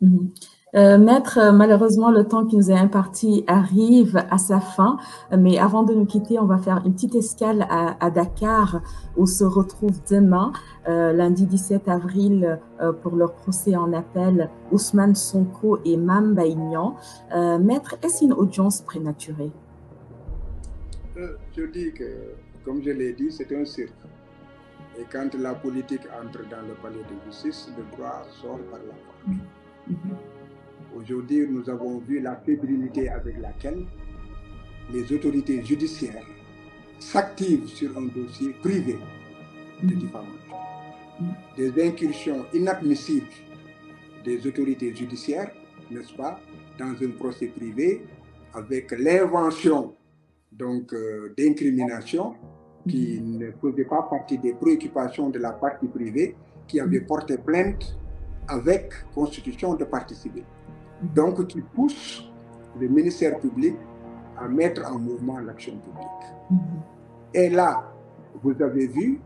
Mhm. Maître, malheureusement, le temps qui nous est imparti arrive à sa fin, mais avant de nous quitter, on va faire une petite escale à Dakar, où on se retrouve demain, lundi 17 avril, pour leur procès en appel, Ousmane Sonko et Mame Mbaye Niang. Maître, est-ce une audience prématurée? Je dis que, comme je l'ai dit, c'est un cirque. Et quand la politique entre dans le palais de justice, le droit sort par la porte. Mhm. Aujourd'hui, nous avons vu la fébrilité avec laquelle les autorités judiciaires s'activent sur un dossier privé de Mhm. diffamation. Des incursions inadmissibles des autorités judiciaires, n'est-ce pas, dans un procès privé avec l'invention donc d'incrimination qui ne faisait pas partie des préoccupations de la partie privée qui avait porté plainte avec constitution de partie civile. Donc qui pousse le ministère public à mettre en mouvement l'action publique. Et là, vous avez vu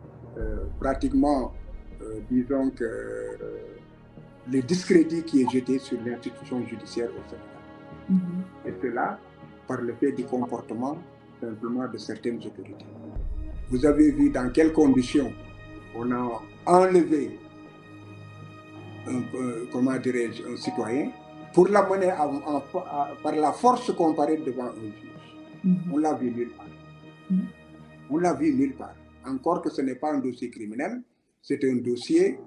pratiquement, disons que le discrédit qui est jeté sur l'institution judiciaire au Sénégal. Et cela par le fait du comportement simplement de certaines autorités. Vous avez vu dans quelles conditions on a enlevé comment dirais-je, un citoyen pour l'amener par la force comparée devant un juge. On l'a vu nulle part. On l'a vu nulle part. Encore que ce n'est pas un dossier criminel, c'est un dossier,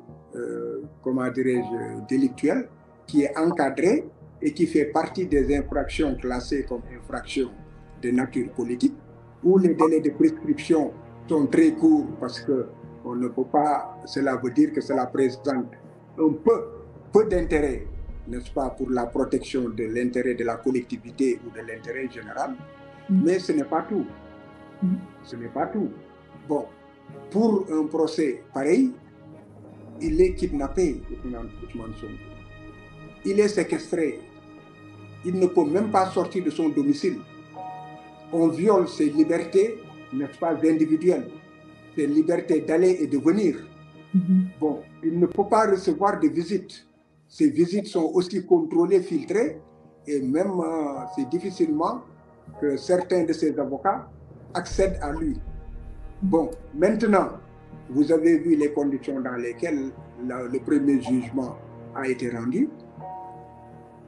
comment dirais-je, délictuel, qui est encadré et qui fait partie des infractions classées comme infractions de nature politique, où les délais de prescription sont très courts parce que on ne peut pas, cela veut dire que cela présente un peu d'intérêt, n'est-ce pas, pour la protection de l'intérêt de la collectivité ou de l'intérêt général, mais ce n'est pas tout. Ce n'est pas tout. Bon, pour un procès pareil, il est kidnappé, Ousmane Sonko. Il est séquestré. Il ne peut même pas sortir de son domicile. On viole ses libertés, n'est-ce pas, individuelles, ses libertés d'aller et de venir. Bon, il ne peut pas recevoir de visites. Ces visites sont aussi contrôlées, filtrées, et même c'est difficilement que certains de ses avocats accèdent à lui. Bon, maintenant, vous avez vu les conditions dans lesquelles le premier jugement a été rendu.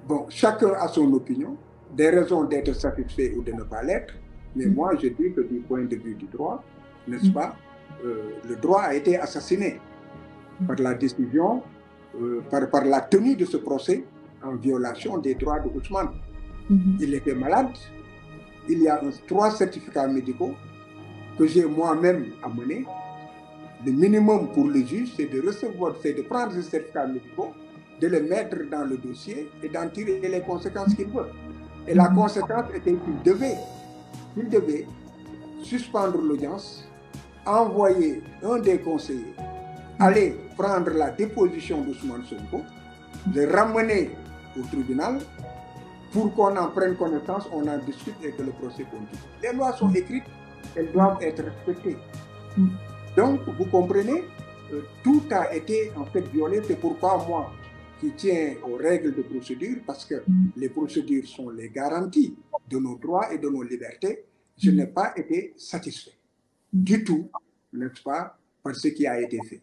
Bon, chacun a son opinion, des raisons d'être satisfait ou de ne pas l'être, mais moi je dis que du point de vue du droit, n'est-ce pas, le droit a été assassiné par la décision, par la tenue de ce procès en violation des droits de Ousmane. Il était malade, il y a 3 certificats médicaux que j'ai moi-même amenés. Le minimum pour le juge, c'est de recevoir, c'est de prendre ces certificats médicaux, de les mettre dans le dossier et d'en tirer les conséquences qu'il veut. Et la conséquence était qu'il devait suspendre l'audience, envoyer un des conseillers, aller prendre la déposition d'Ousmane Sonko, le ramener au tribunal pour qu'on en prenne connaissance, on en discute et que le procès continue. Les lois sont écrites, elles doivent être respectées. Donc, vous comprenez, tout a été en fait violé. C'est pourquoi moi, qui tiens aux règles de procédure, parce que les procédures sont les garanties de nos droits et de nos libertés, je n'ai pas été satisfait du tout, n'est-ce pas, par ce qui a été fait.